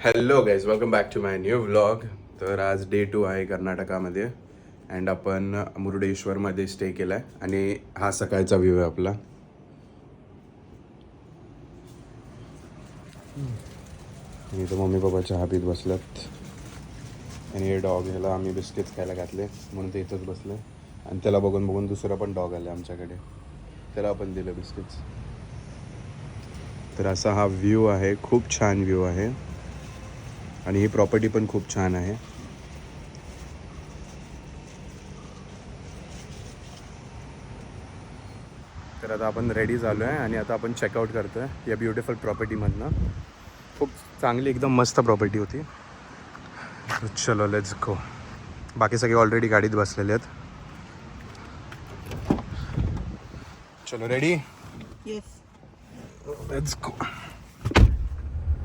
Hello guys, welcome back to my new vlog. तर आज day 2 आहे कर्नाटकामध्ये अँड आपण मुरुडेश्वरमध्ये स्टे केला आहे आणि हा सकाळचा व्ह्यू आहे आपला. इथं मम्मी पप्पा चहा पीत बसल्यात आणि हे डॉग, ह्याला आम्ही बिस्किट्स खायला घातले म्हणून ते इथंच बसले आणि त्याला बघून बघून दुसरा पण डॉग आला आमच्याकडे, त्याला आपण दिलं बिस्किट्स. तर असा हा व्ह्यू आहे, खूप छान व्ह्यू आहे आणि ही प्रॉपर्टी पण खूप छान आहे. तर आता आपण रेडी झालो आहे आणि आता आपण चेकआउट करतो आहे या ब्युटिफुल प्रॉपर्टीमधनं. खूप चांगली एकदम मस्त प्रॉपर्टी होती. चलो लेट्स गो. बाकी सगळे ऑलरेडी गाडीत बसलेले आहेत. चलो रेडी, लेट्स गो.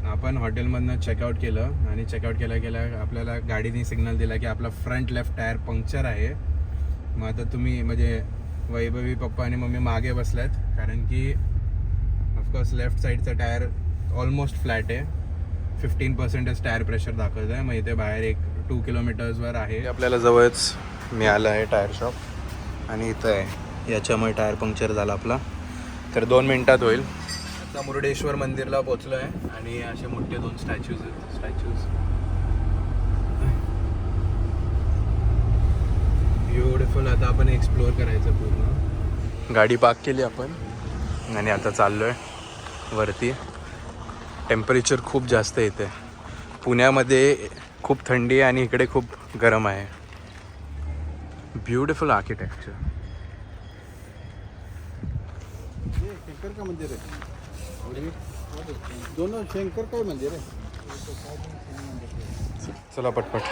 आपण हॉटेलमधनं चेकआउट केलं आणि चेकआउट केल्या आपल्याला गाडीने सिग्नल दिला की आपला फ्रंट लेफ्ट टायर पंक्चर आहे. मग आता तुम्ही म्हणजे वैभवी पप्पा आणि मम्मी मागे बसल्यात कारण की ऑफकोर्स लेफ्ट साईडचा टायर ऑलमोस्ट फ्लॅट आहे. 15% टायर प्रेशर दाखवत आहे. मग इथे बाहेर एक 2 किलोमीटर्सवर आहे. आपल्याला जवळच मिळालं आहे टायर शॉप आणि इथं आहे. याच्यामुळे टायर पंक्चर झाला आपला. तर 2 मिनटात होईल. आता मुरुडेश्वर मंदिरला पोचलो आहे आणि असे मोठे 2 स्टॅच्यूज आहेत. ब्युटिफुल. आता आपण एक्सप्लोअर करायचं पूर्ण. गाडी पार्क केली आपण आणि आता चाललो आहे वरती. टेम्परेचर खूप जास्त येते. पुण्यामध्ये खूप थंडी आहे आणि इकडे खूप गरम आहे. Beautiful architecture. शंकर का मंदिर है दोनों. शंकर का मंदिर है. चला पटपट.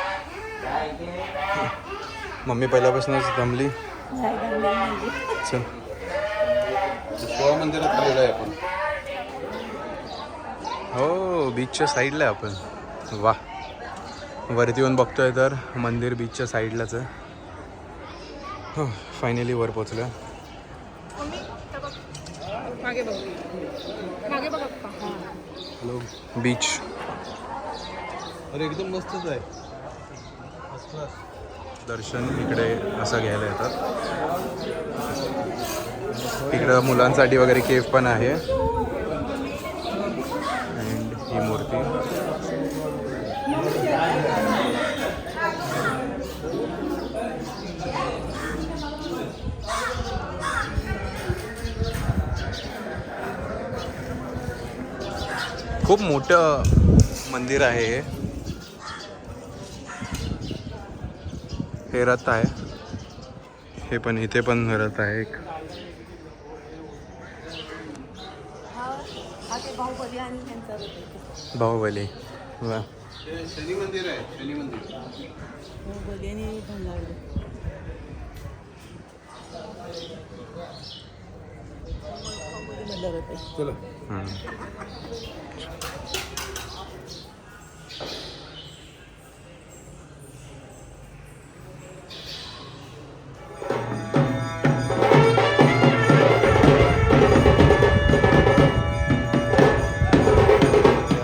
मम्मी पहिल्यापासूनच दमली. चल. शिवा मंदिरात आलेलो आहे आपण. हो, बीचच्या साईडला आहे आपण. वा, वरती येऊन बघतोय तर मंदिर बीचच्या साईडलाच आहे. हो, फायनली वर पोचलं. Hello beach. अरे एकदम मस्तच आहे. First class. दर्शन इकडे असं घ्यायला येतात. इकडं मुलांसाठी वगैरे केफ पण आहे. अँड ही मूर्ती. खूप मोठं मंदिर आहे हे रथ आहे. हे पण इथे पण रथ आहे एक. बाहुबली. वा, शनी मंदिर आहे. शनी मंदिर. चलो.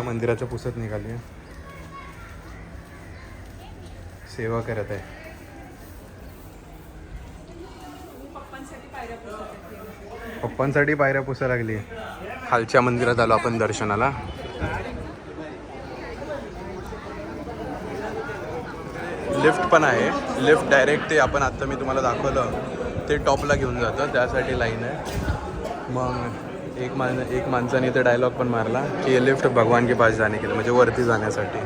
मंदिराच्या पुसत निघाली. सेवा करत आहे. पप्पांसाठी पायऱ्या पुसा लागली. खालच्या मंदिरात आलो आपण दर्शनाला. लिफ्ट पण आहे. लिफ्ट डायरेक्ट ते आपण आत्ता मी तुम्हाला दाखवलं ते टॉपला घेऊन जातं. त्यासाठी लाईन आहे. मग एक माणसाने इथे डायलॉग पण मारला की ये लिफ्ट भगवान के पास जाने के लिए, म्हणजे वरती जाण्यासाठी.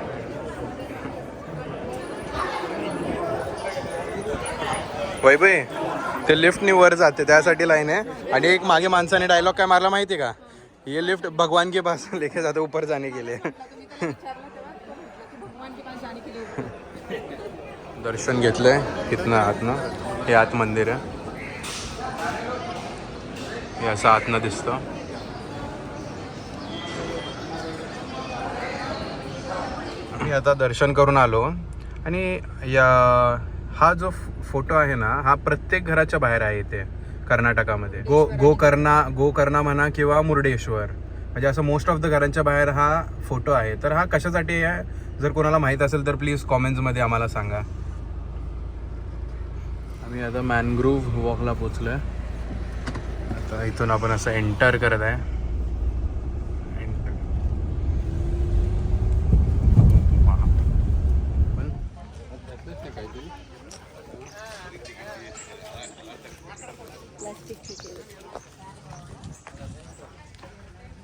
वैभव, ते लिफ्टनी वर जाते त्यासाठी लाईन आहे. आणि एक मागे माणसाने डायलॉग काय मारला माहिती का? ये लिफ्ट भगवान के पास लेके जाते ऊपर जाने के लिए. दर्शन घेतलंय इथनं आतनं. हे आत मंदिर आहे. हे असं आतनं दिसतं. मी आता दर्शन करून आलो आणि हा जो फोटो आहे ना, हा प्रत्येक घराच्या बाहेर आहे इथे कर्नाटकामध्ये. गोकर्णा म्हणा किंवा मुरुडेश्वर, म्हणजे असं मोस्ट ऑफ द घरांच्या बाहेर हा फोटो आहे. तर हा कशासाठी आहे जर कोणाला माहीत असेल तर प्लीज कॉमेंट्समध्ये आम्हाला सांगा. आम्ही आता मॅनग्रोव्ह वॉकला पोचलो आहे. आता इथून आपण असं एंटर करत आहे.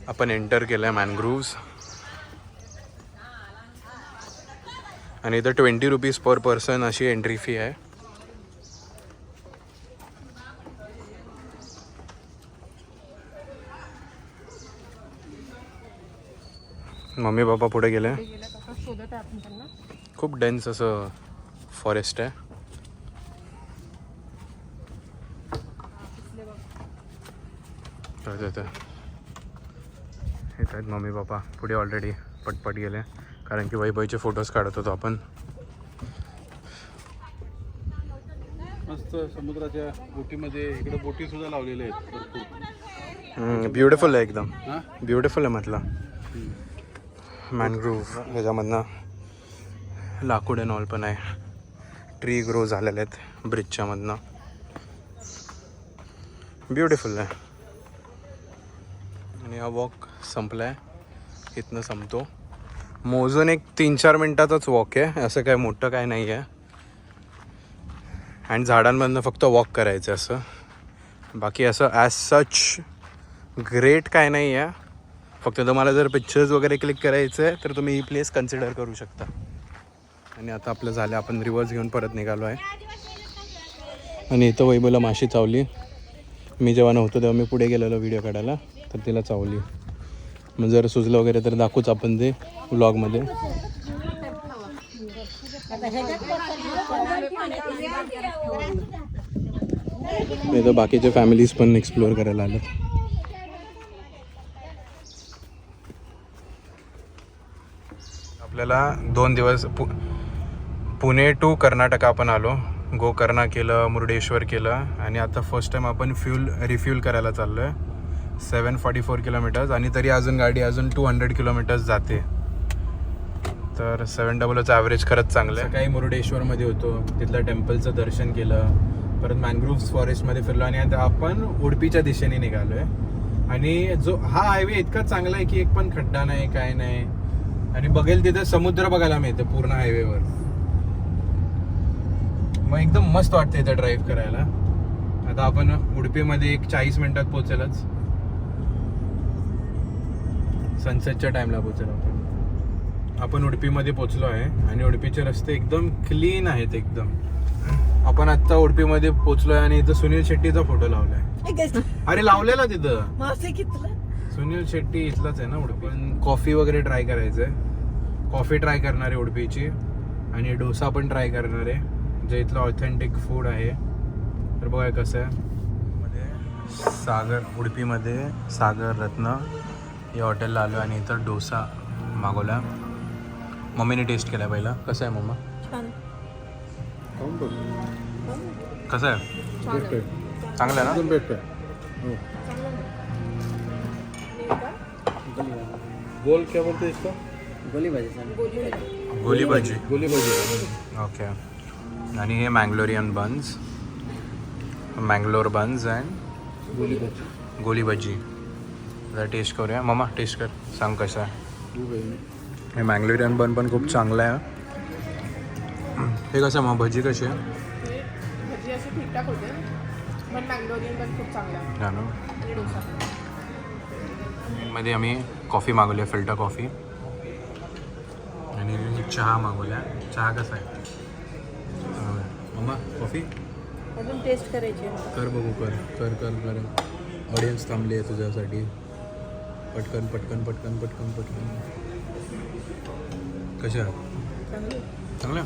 आपण एंटर केलं मॅनग्रोव्स आणि इथं 20 रुपीज पर पर्सन अशी एंट्री फी आहे. मम्मी पप्पा पुढे गेले. खूप डेन्स असं फॉरेस्ट आहे. येत आहेत मम्मी पप्पा पुढे ऑलरेडी पटपट गेले कारण की वैभवचे फोटोज काढत होतो आपण. मस्त समुद्राच्या बोटीमध्ये इकडे बोटी सुद्धा लावलेल्या आहेत भरपूर. ब्युटिफुल आहे एकदम. हां ब्युटिफुल आहे म्हटलं. मॅनग्रोव्ह ह्याच्यामधनं लाकूड अँड ऑल पण आहे. ट्री ग्रो झालेले आहेत ब्रिजच्या मधनं. ब्युटिफुल आहे. आणि हा वॉक संपला आहे. इथनं संपतो. मोजून एक 3-4 मिनटाचाच वॉक आहे. असं काय मोठं काय नाही आहे. आणि झाडांमधनं फक्त वॉक करायचं असं. बाकी असं ॲज सच ग्रेट काय नाही आहे. फक्त तुम्हाला जर पिक्चर्स वगैरे क्लिक करायचं आहे तर तुम्ही ही प्लेस कन्सिडर करू शकता. आणि आता आपलं झालं. आपण रिव्हर्स घेऊन परत निघालो आहे. आणि इथं वैभवला माशी चावली. मी जेव्हा नव्हतो तेव्हा मी पुढे गेलेलो व्हिडिओ काढायला तर तिला चावली. मग जर सुजलं वगैरे तर दाखवूच आपण ते व्लॉगमध्ये. इथं बाकीचे फॅमिलीज पण एक्सप्लोअर करायला आले. आपल्याला 2 दिवस पुणे टू कर्नाटक आपण आलो. गोकर्णा केलं, मुरुडेश्वर केलं आणि आता फर्स्ट टाइम आपण रिफ्यूल करायला चाललो आहे. 744 किलोमीटर्स आणि तरी अजून गाडी अजून 200 किलोमीटर्स जाते. तर 700चं ॲव्हरेज खरंच चांगलं आहे. काही मुरुडेश्वरमध्ये होतो, तिथलं टेम्पलचं दर्शन केलं, परत मॅनग्रोव्ह फॉरेस्टमध्ये फिरलो आणि आता आपण उडपीच्या दिशेने निघालो आहे. आणि जो हा हायवे इतका चांगला आहे की एक पण खड्डा नाही, काय नाही. आणि बघेल तिथे समुद्र बघायला मिळतं पूर्ण हायवेवर. मग एकदम मस्त वाटतं इथं ड्राईव्ह करायला. आता आपण उडपीमध्ये एक 40 मिनिटात पोहोचेलच. सनसेटच्या टाईमला पोहोचेल आपण उडपीमध्ये पोहोचलो आहे. आणि उडपीचे रस्ते एकदम क्लीन आहेत एकदम. आपण आत्ता उडपीमध्ये पोहोचलो आहे आणि इथं सुनील शेट्टीचा फोटो लावलाय. अरे लावलेला तिथं सुनील शेट्टी इथलाच आहे ना उडपी. कॉफी वगैरे ट्राय करायचंय. कॉफी ट्राय करणार आहे उडपीची आणि डोसा पण ट्राय करणार आहे जे इथलं ऑथेंटिक फूड आहे. तर बघा कसं आहे. सागर उडपीमध्ये सागर रत्न या हॉटेलला आलो आणि इथं डोसा मागवला. मम्मीने टेस्ट केला पहिला. कसं आहे मम्मा? कसं आहे? चांगलं आहे ना? गोल क्या बोलते हैं इसका? गोली भाजी. ओके. आणि हे Mangalorean buns, Mangalore buns and गोली भाजी. जरा टेस्ट करूया. मम्मा टेस्ट कर, सांग कसं आहे. हे मँगलोरियन बन पण खूप चांगलं आहे. हे कसं मग भजी कशी आहे? भजी अशी ठीकठाक होते पण मँगलोरियन पण खूप चांगला आहे. हा ना. आणि डोसा मध्ये आम्ही कॉफी मागवली आहे, फिल्टर कॉफी. आणि चहा मागवल्या. चहा कसा आहे मम्मा? कॉफी अजून टेस्ट करायची कर बघू. कर कर कर कर. ऑडियन्स थांबली आहे तुझ्यासाठी. पटकन पटकन पटकन पटकन पटकन. कशा चांगल्या?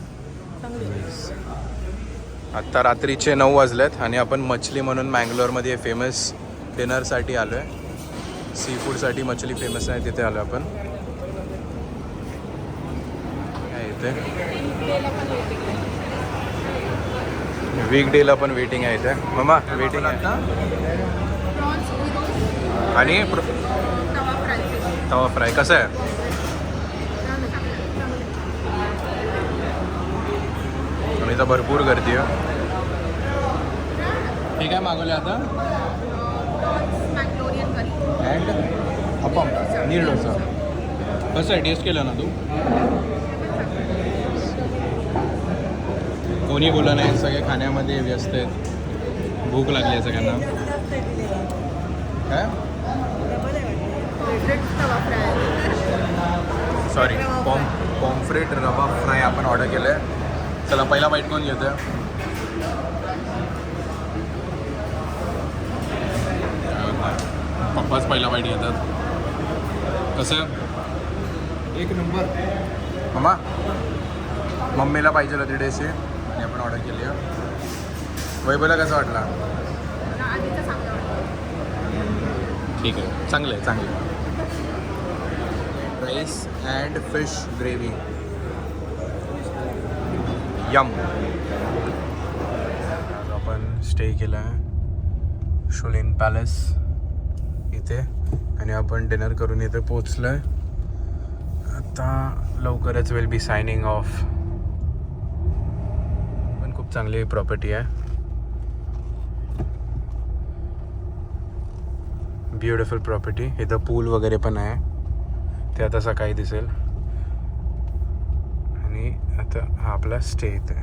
आत्ता रात्रीचे 9 वाजलेत आणि आपण मछली म्हणून मँगलोरमध्ये फेमस डिनरसाठी आलो आहे. सी फूडसाठी मछली फेमस आहे, तिथे आलो आपण. काय इथे वीकडेला पण वेटिंग आहे इथे. मम्मा वेटिंग आहे. आणि तवा फ्राय तवा फ्राय कसं आहे? आणि इथं भरपूर गर्दी आहे. हे काय मागवले आता? मॅग्नोलियन करी. अँड अप्पम नीर डोसा. कसं आहे, टेस्ट केलं ना तू? कोणी बोललं नाही, सगळे खाण्यामध्ये व्यस्त आहेत. भूक लागली आहे सगळ्यांना. काय तवा फ्राय. सॉरी, पॉम्फ्रेट रवा फ्राय आपण ऑर्डर केलं आहे. चला पहिला बाईट कोण घेतो आहे? पप्पाच पहिला बाईट घेतात. कसं? एक नंबर. मम्मा, मम्मीला पाहिजे होती डिशे आणि आपण ऑर्डर केली आहे. वैभवला कसं वाटला? आधीचं चांगलं वाटतं. ठीक आहे, चांगलं आहे, चांगलं आहे. Rice and fish gravy yum. आज आपण स्टे केला आहे शुलिन पॅलेस इथे आणि आपण डिनर करून इथे पोचलो आहे. आता लवकरच विल बी सायनिंग ऑफ. पण खूप चांगली प्रॉपर्टी आहे. Beautiful property. इथं पूल वगैरे पण आहे, ते आता सकाळी दिसेल. आणि आता हा आपला स्टे इथे.